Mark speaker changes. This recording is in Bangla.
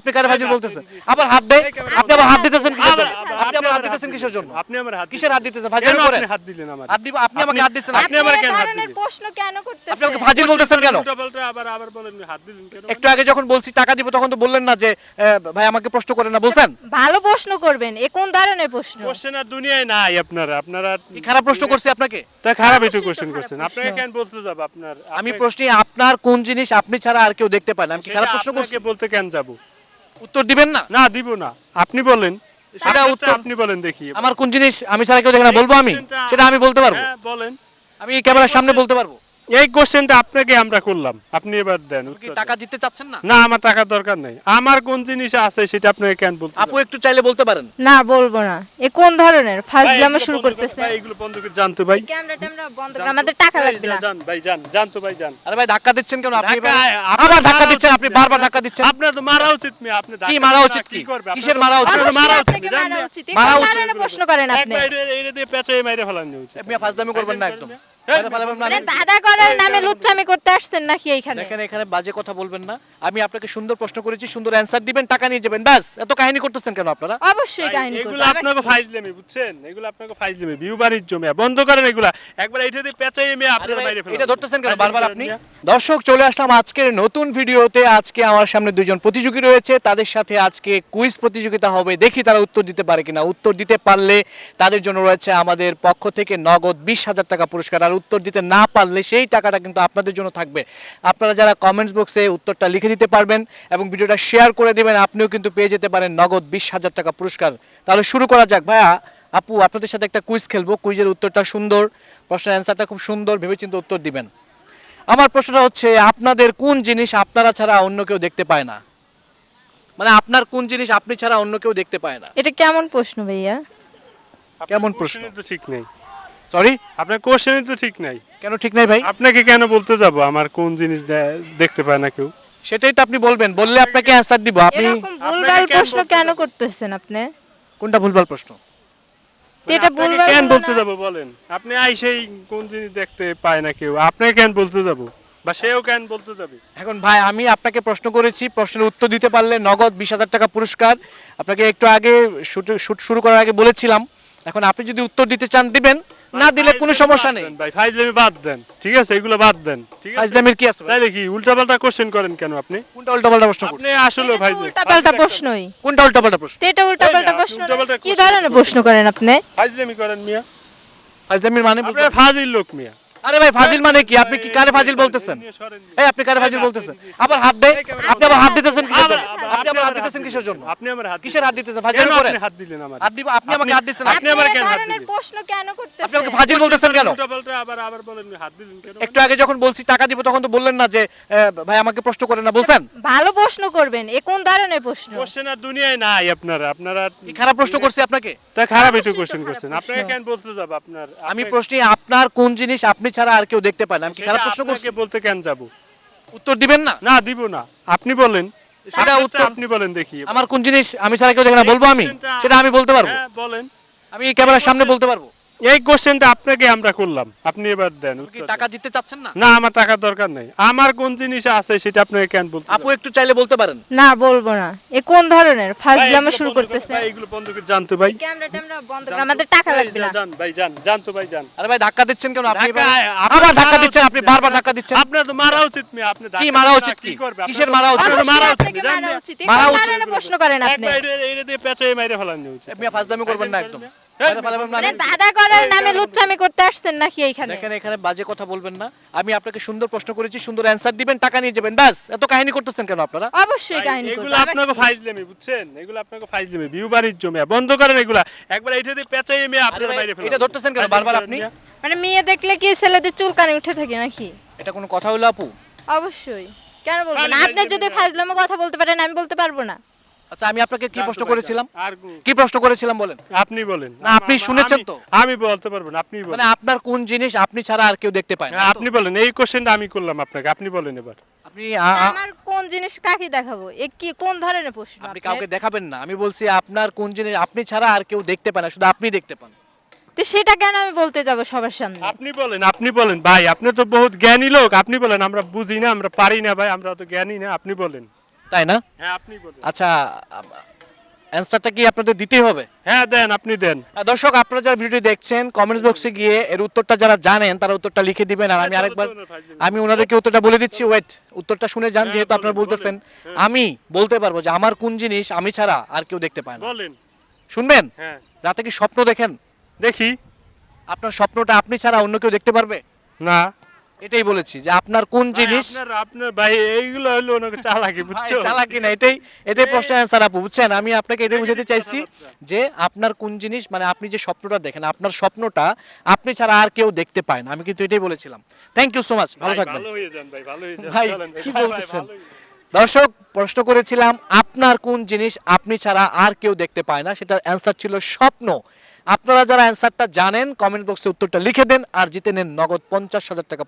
Speaker 1: আপনি কারে ফাজিল বলতেছেন? আবার হাত দেয়, আপনি আবার হাত দিতেছেন কিসের জন্য? আপনি আবার হাত দিতেছেন কিসের জন্য?
Speaker 2: আপনি আমার হাত
Speaker 1: কিসের হাত দিতেছেন? ফাজিল করেন?
Speaker 2: হাত দিলেন আমার
Speaker 1: হাত দিব, আপনি আমাকে হাত দিচ্ছেন।
Speaker 2: আপনি আমার কেন হাত
Speaker 3: ধরনের
Speaker 2: দিলেন?
Speaker 3: প্রশ্ন কেন করতেছেন?
Speaker 1: আপনি আমাকে ফাজিল বলতেছেন কেন?
Speaker 2: উল্টাপাল্টা আবার বলেন হাত দিলেন কেন?
Speaker 1: একটু আগে যখন বলছি টাকা দিব তখন তো বললেন না যে ভাই আমাকে প্রশ্ন করেন না, বলছেন?
Speaker 3: ভালো প্রশ্ন করবেন, এ কোন ধরনের প্রশ্ন?
Speaker 2: কোশ্চেন আর দুনিয়ায় নাই আপনারা
Speaker 1: কি খারাপ প্রশ্ন করছি আপনাকে?
Speaker 2: তা খারাপই তো
Speaker 3: অবশ্যই তো
Speaker 2: কোশ্চেন
Speaker 3: খারাপ
Speaker 2: করছেন।
Speaker 3: প্রশ্ন।
Speaker 2: আপনাকে কেন বলতে যাব আপনার?
Speaker 1: আমি প্রশ্নে আপনার কোন জিনিস আপনি ছাড়া আর কেউ দেখতে পায় না, আমি কি খারাপ প্রশ্ন করছি?
Speaker 2: আপনাকে বলতে কেন যাব?
Speaker 1: উত্তর দিবেন না?
Speaker 2: না দিব না, আপনি বলেন।
Speaker 1: সেটা
Speaker 2: আপনার
Speaker 1: উত্তর
Speaker 2: আপনি বলেন দেখি।
Speaker 1: আমার কোন জিনিস আমি ছাড়া কেউ দেখে না বলবো আমি? সেটা আমি বলতে পারবো,
Speaker 2: হ্যাঁ বলেন।
Speaker 1: আমি ক্যামেরার সামনে বলতে পারবো।
Speaker 2: এই কোশ্চেনটা আপনাকে আমরা করলাম, আপনি এবার দেন
Speaker 1: কি
Speaker 2: উত্তর।
Speaker 1: টাকা জিততে চাচ্ছেন না?
Speaker 2: না আমার টাকার দরকার নাই, আমার কোন জিনিস আছে সেটা আপনাকে কেন বলতে
Speaker 1: আপু একটু চাইলে বলতে পারেন।
Speaker 3: না বলবো না, এ কোন ধরনের ফাজলামো শুরু করতেছেন?
Speaker 2: ভাই এগুলো বন্ধ করে জানতো ভাই।
Speaker 3: ক্যামেরা ট্যামেরা বন্ধ করে, আমাদের টাকা লাগবে না।
Speaker 2: জান ভাই জানতো ভাই জান।
Speaker 1: আরে ভাই ধাক্কা দিচ্ছেন কেন আপনি?
Speaker 2: ধাক্কা,
Speaker 1: আবার ধাক্কা দিচ্ছেন আপনি, বারবার ধাক্কা দিচ্ছেন।
Speaker 2: আপনার তো মারা উচিত মেয়ে, আপনি
Speaker 1: কি মারা উচিত? কি
Speaker 2: করবে?
Speaker 1: কিসের মারা উচিত?
Speaker 2: আপনার মারা উচিত,
Speaker 3: আপনাকে
Speaker 2: জান
Speaker 3: মারা
Speaker 2: না?
Speaker 3: উচিত। এ
Speaker 1: মারা
Speaker 3: কোন
Speaker 1: উচিত।
Speaker 3: ধরনের প্রশ্ন করেন আপনি?
Speaker 2: একবার এইটা দিয়ে পেঁচাই মাইরে ফেলানো উচিত।
Speaker 1: আপনি ফাজলামি করবেন না একদম।
Speaker 2: হ্যাঁ,
Speaker 1: আরে ফালাবেন না।
Speaker 3: মানে দাদা করার নামে লুচ্চামি করতে আসছেন নাকি এইখানে?
Speaker 1: দেখেন এখানে বাজে কথা বলবেন না। আমি আপনাকে সুন্দর প্রশ্ন করেছি, সুন্দর অ্যানসার দিবেন, টাকা নিয়ে যাবেন, ব্যাস। এত কাহিনী করতেছেন কেন আপনারা?
Speaker 3: অবশ্যই কাহিনী
Speaker 2: এগুলো
Speaker 3: করবো।
Speaker 2: আপনাকে ফাইজলামি, বুঝছেন? এগুলো আপনাকে ফাইজলামি, ভিউ বাণিজ্য মেয়ে বন্ধ করেন এগুলা। একবার এইটা দিয়ে পেঁচাই মেয়ে
Speaker 1: আরে
Speaker 2: আপনারা
Speaker 1: ভাই,
Speaker 2: মাইরে ফেলানো।
Speaker 1: এটা ধরতেছেন কেন বারবার আপনি? দর্শক চলে আসলাম আজকের নতুন ভিডিওতে। আজকে আমার সামনে দুইজন প্রতিযোগী রয়েছে, তাদের সাথে আজকে কুইজ প্রতিযোগিতা হবে। দেখি তারা উত্তর দিতে পারে কিনা। উত্তর দিতে পারলে তাদের জন্য রয়েছে আমাদের পক্ষ থেকে নগদ 20,000 টাকা পুরস্কার। আর উত্তর দিতে না পারলে সেই টাকাটা কিন্তু আপনাদের জন্য থাকবে। আপনারা যারা কমেন্টস বক্সে উত্তরটা লিখে দিতে পারবেন এবং ভিডিওটা শেয়ার করে দিবেন, আপনিও কিন্তু পেয়ে যেতে পারেন নগদ 20,000 টাকা পুরস্কার। তাহলে শুরু করা যাক। ভাইয়া আপু আপনাদের সাথে একটা কুইজ খেলবো। কুইজের উত্তরটা সুন্দর, প্রশ্নের অ্যান্সারটা খুব সুন্দর, ভেবেচিন্তে উত্তর দিবেন। আমার প্রশ্নটা হচ্ছে, আপনাদের কোন জিনিস আপনারা ছাড়া অন্য কেউ দেখতে পায় না? মানে আপনার কোন জিনিস আপনি ছাড়া অন্য কেউ দেখতে পায় না?
Speaker 3: এটা কেমন প্রশ্ন ভাইয়া?
Speaker 1: কেমন প্রশ্ন?
Speaker 2: কোশ্চেনই তো ঠিক নেই।
Speaker 1: সরি,
Speaker 2: আপনার কোশ্চেনই তো ঠিক নাই।
Speaker 1: কেন ঠিক নাই ভাই?
Speaker 2: আপনাকে কেন বলতে যাব আমার কোন জিনিস দেখতে পায় না কেউ?
Speaker 1: সেটাই তো আপনি বলবেন, বললে আপনাকে অ্যান্সার দিব। আপনি
Speaker 3: এরকম ভুলভাল
Speaker 2: কেন
Speaker 3: প্রশ্ন
Speaker 2: বলতে
Speaker 3: কেন
Speaker 2: যাবেন?
Speaker 3: করতেছেন আপনি?
Speaker 1: কোনটা ভুলভাল প্রশ্ন?
Speaker 3: এটা
Speaker 2: আপনাকে
Speaker 3: ভুলভাল
Speaker 2: কেন
Speaker 3: হলো
Speaker 2: বলতে
Speaker 3: না?
Speaker 2: যাব বলেন? আপনি আইসেই কোন জিনিস দেখতে পায় না কেউ, আপনাকে কেন বলতে যাব? বা সেও কেন বলতে যাবে?
Speaker 1: এখন ভাই আমি আপনাকে প্রশ্ন করেছি, প্রশ্নের উত্তর দিতে পারলে নগদ 20,000 টাকা পুরস্কার। আপনাকে একটু আগে শুট শুরু করার আগে বলেছিলাম। এখন আপনি যদি উত্তর দিতে চান দিবেন, না দিলে কোনো সমস্যা নেই।
Speaker 2: ভাই ফাইজলামি বাদ দেন, ঠিক আছে? এগুলো বাদ দেন, ঠিক আছে?
Speaker 1: ফাজলামির কি আছে ভাই?
Speaker 2: তাইলে কি উল্টাপাল্টা কোশ্চেন করেন কেন আপনি?
Speaker 1: কোনটা উল্টাপাল্টা প্রশ্ন করছেন?
Speaker 2: আপনি আসলে
Speaker 3: এটা তো
Speaker 2: ভাই
Speaker 3: উল্টাপাল্টা প্রশ্নই।
Speaker 1: কোনটা উল্টাপাল্টা প্রশ্ন?
Speaker 3: তো এটা উল্টাপাল্টা
Speaker 2: আপনি
Speaker 3: প্রশ্ন না।
Speaker 2: উল্টাপাল্টা
Speaker 3: কি
Speaker 2: প্রশ্ন
Speaker 3: ধরনের প্রশ্ন করেন আপনি?
Speaker 2: ফাইজলামি করেন মিয়া।
Speaker 1: ফাজলামির মানে বুঝলাম
Speaker 2: আপনার
Speaker 1: না।
Speaker 2: ফাজিল লোক মিয়া।
Speaker 1: আরে ভাই ফাজিল মানে কি? আপনি কি কারে ফাজিল বলতেছেন? এই আপনি কারে ফাজিল বলতেছেন? আবার হাত দেয়, আপনি আবার হাত দিতেছেন কিসের জন্য? আপনি আবার হাত দিতেছেন কিসের জন্য?
Speaker 2: আপনি আমার হাত
Speaker 1: কিসের হাত দিতেছেন? ফাজিল
Speaker 2: কেন
Speaker 1: করেন?
Speaker 2: আপনি হাত দিলেন আমার?
Speaker 1: হাত দিব, আপনি আমাকে হাত দিতেছেন।
Speaker 2: আপনি আমার
Speaker 3: এই
Speaker 2: কেন হাত
Speaker 3: ধরনের
Speaker 2: দিলেন?
Speaker 3: প্রশ্ন কেন করতেছেন?
Speaker 1: আপনি আমাকে ফাজিল বলতেছেন কেন?
Speaker 2: উল্টাপাল্টা আবার বলেন হাত দিলেন কেন?
Speaker 1: একটু আগে যখন বলছি টাকা দিব তখন তো বললেন না যে ভাই আমাকে প্রশ্ন করেন না, বলছেন?
Speaker 3: ভালো প্রশ্ন করবেন, এ কোন ধরনের প্রশ্ন?
Speaker 2: কোশ্চেন আর দুনিয়ায় নাই আপনারা
Speaker 1: কি খারাপ প্রশ্ন করছি আপনাকে?
Speaker 2: তা খারাপই তো
Speaker 3: অবশ্যই তো
Speaker 2: কোশ্চেন
Speaker 3: খারাপ
Speaker 2: করছেন।
Speaker 3: প্রশ্ন।
Speaker 2: আপনাকে কেন বলতে যাব আপনার?
Speaker 1: আমি প্রশ্নে আপনার কোন জিনিস আপনি ছাড়া আর কেউ দেখতে পায় না, আমি কি খারাপ প্রশ্ন করছি?
Speaker 2: আপনাকে বলতে কেন যাব?
Speaker 1: উত্তর দিবেন না?
Speaker 2: না দিব না, আপনি বলেন।
Speaker 1: সেটা
Speaker 2: আপনারটা
Speaker 1: উত্তর
Speaker 2: আপনি বলেন দেখি।
Speaker 1: আমার কোন জিনিস আমি ছাড়া কেউ দেখে না বলবো আমি? সেটা আমি বলতে পারবো,
Speaker 2: হ্যাঁ বলেন।
Speaker 1: আমি ক্যামেরার সামনে বলতে পারবো।
Speaker 2: এই কোশ্চেনটা আপনাকে আমরা করলাম, আপনি এবার দেন
Speaker 1: কি
Speaker 2: উত্তর।
Speaker 1: টাকা জিততে চাচ্ছেন না?
Speaker 2: না আমার টাকার দরকার নাই, আমার কোন জিনিস আছে সেটা আপনাকে কেন বলতে
Speaker 1: আপু একটু চাইলে বলতে পারেন।
Speaker 3: না বলবো না, এ কোন ধরনের ফাজলামো শুরু করতেছেন?
Speaker 2: ভাই এগুলো বন্ধ করে জানতো ভাই।
Speaker 3: ক্যামেরা ট্যামেরা বন্ধ করে, আমাদের টাকা লাগবে না।
Speaker 2: জান ভাই জানতো ভাই জান।
Speaker 1: আরে ভাই ধাক্কা দিচ্ছেন কেন আপনি?
Speaker 2: ধাক্কা,
Speaker 1: আবার ধাক্কা দিচ্ছেন আপনি, বারবার ধাক্কা দিচ্ছেন।
Speaker 2: আপনার তো মারা উচিত মেয়ে, আপনি
Speaker 1: কি
Speaker 2: ধাক্কা
Speaker 1: মারা
Speaker 2: দিলে
Speaker 1: উচিত?
Speaker 2: কি
Speaker 1: কি
Speaker 2: করবে?
Speaker 1: কিসের মারা উচিত?
Speaker 2: আপনার মারা উচিত,
Speaker 3: আপনাকে
Speaker 2: জান
Speaker 3: মারা
Speaker 2: না?
Speaker 3: উচিত। এ
Speaker 1: মারা
Speaker 3: কোন
Speaker 1: উচিত।
Speaker 3: ধরনের প্রশ্ন করেন আপনি?
Speaker 2: একবার এইটা দিয়ে পেঁচাই মাইরে ফেলানো উচিত।
Speaker 1: আপনি ফাজলামি করবেন না একদম।
Speaker 2: হ্যাঁ,
Speaker 1: আরে ফালাবেন না।
Speaker 3: মানে দাদা করার নামে লুচ্চামি করতে আসছেন নাকি এইখানে?
Speaker 1: দেখেন এখানে বাজে কথা বলবেন না। আমি আপনাকে সুন্দর প্রশ্ন করেছি, সুন্দর অ্যানসার দিবেন, টাকা নিয়ে যাবেন, ব্যাস। এত কাহিনী করতেছেন কেন আপনারা?
Speaker 3: অবশ্যই কাহিনী করবো।
Speaker 2: এগুলো আপনাকে ফাইজলামি, বুঝছেন? এগুলো আপনাকে ফাইজলামি, ভিউ বাণিজ্য মেয়ে বন্ধ করেন এগুলা। একবার এইটা দিয়ে পেঁচাই মেয়ে
Speaker 1: আরে
Speaker 2: আপনারা
Speaker 1: ভাই,
Speaker 2: মাইরে ফেলানো।
Speaker 1: এটা ধরতেছেন কেন বারবার আপনি?
Speaker 3: মানে মেয়ে দেখলে কি ছেলেদের চুলকানি উঠে থাকে নাকি?
Speaker 1: এটা কোনো কথা হলো আপু?
Speaker 3: অবশ্যই, কেন বলবো না?
Speaker 2: খালি
Speaker 3: আপনি যদি ফাজলামো কথা বলতে পারেন, আমি বলতে পারবো না?
Speaker 1: আচ্ছা আমি আপনাকে কি প্রশ্ন করেছিলাম?
Speaker 2: আর
Speaker 1: কি প্রশ্ন করেছিলাম বলেন?
Speaker 2: আপনি বলেন।
Speaker 1: না, আপনি শুনেছেন তো?
Speaker 2: আমি বলতে পারবো না, আপনি
Speaker 1: মানে
Speaker 2: বলেন।
Speaker 1: আপনার কোন জিনিস আপনি ছাড়া আর কেউ দেখতে পায় না?
Speaker 2: আপনি বলেন, এই কোশ্চেনটা আমি করলাম আপনাকে, আপনি বলেন এবার।
Speaker 1: আপনি
Speaker 3: আমার কোন জিনিস কাকে দেখাবো? এ কি কোন ধরনের প্রশ্ন?
Speaker 1: আপনি
Speaker 3: আপনার?
Speaker 1: কাউকে দেখাবেন না। আমি বলছি আপনার কোন জিনিস আপনি ছাড়া আর কেউ দেখতে পায় না, শুধু আপনি দেখতে পান।
Speaker 3: তো সেটা কেন আমি বলতে যাব সবার সামনে?
Speaker 2: আপনি বলেন ভাই, আপনি তো বহুত জ্ঞানী লোক, আপনি বলেন। আমরা বুঝি না, আমরা পারি না ভাই, আমরা তো জ্ঞানী না, আপনি বলেন।
Speaker 1: তাই না?
Speaker 2: হ্যাঁ আপনি বলেন।
Speaker 1: আচ্ছা, অ্যান্সারটা কি আপনাদের দিতেই হবে?
Speaker 2: হ্যাঁ দেন, আপনি দেন।
Speaker 1: দর্শক, আপনারা যারা ভিডিও দেখছেন কমেন্টস বক্সে গিয়ে এর উত্তরটা যারা জানেন তারা উত্তরটা লিখে দিবেন। আর আমি আরেকবার আমি ওনাদেরকে উত্তরটা বলে দিচ্ছি। ওয়েট, উত্তরটা শুনে যান,
Speaker 2: হ্যাঁ,
Speaker 1: যেহেতু
Speaker 2: বলেন,
Speaker 1: আপনারা বলতেছেন।
Speaker 2: বলেন।
Speaker 1: আমি বলতে পারবো যে আমার কোন জিনিস আমি ছাড়া আর কেউ দেখতে পায় না।
Speaker 2: বলেন।
Speaker 1: শুনবেন?
Speaker 2: হ্যাঁ
Speaker 1: রাতে কি স্বপ্ন দেখেন?
Speaker 2: দেখি।
Speaker 1: আপনার স্বপ্নটা আপনি ছাড়া অন্য কেউ দেখতে পারবে?
Speaker 2: না
Speaker 1: এটাই বলেছি যে আপনার কোন জিনিস।
Speaker 2: আপনার ভাই এইগুলো হলো ওনাকে চালাকি,
Speaker 1: ভাই,
Speaker 2: বুঝছো?
Speaker 1: চালাকি না, এটাই প্রশ্নের অ্যান্সার আপু, বুঝছেন? আমি আপনাকে এটাই বুঝাতে চাইছি যে আপনার কোন জিনিস, মানে আপনি যে স্বপ্নটা দেখেন, আপনার স্বপ্নটা আপনি ছাড়া আর কেউ দেখতে পায় না। আমি কিন্তু এটাই বলেছিলাম। থ্যাংক ইউ সো মাচ, ভালো
Speaker 2: ভাই,
Speaker 1: থাকবেন।
Speaker 2: ভালো হয়ে যান ভাই, ভালো হয়ে যান।
Speaker 1: ভাই,
Speaker 2: চলেন ভাই,
Speaker 1: কি
Speaker 2: ভাই,
Speaker 1: বলতেছেন?
Speaker 2: ভালো হয়ে যান।
Speaker 1: দর্শক, প্রশ্ন করেছিলাম আপনার কোন জিনিস আপনি ছাড়া আর কেউ দেখতে পায় না, সেটার অ্যান্সার ছিল স্বপ্ন। আপনারা যারা অ্যান্সারটা জানেন কমেন্ট বক্সে উত্তরটা লিখে দেন আর জিতে নেন নগদ 50,000 টাকা।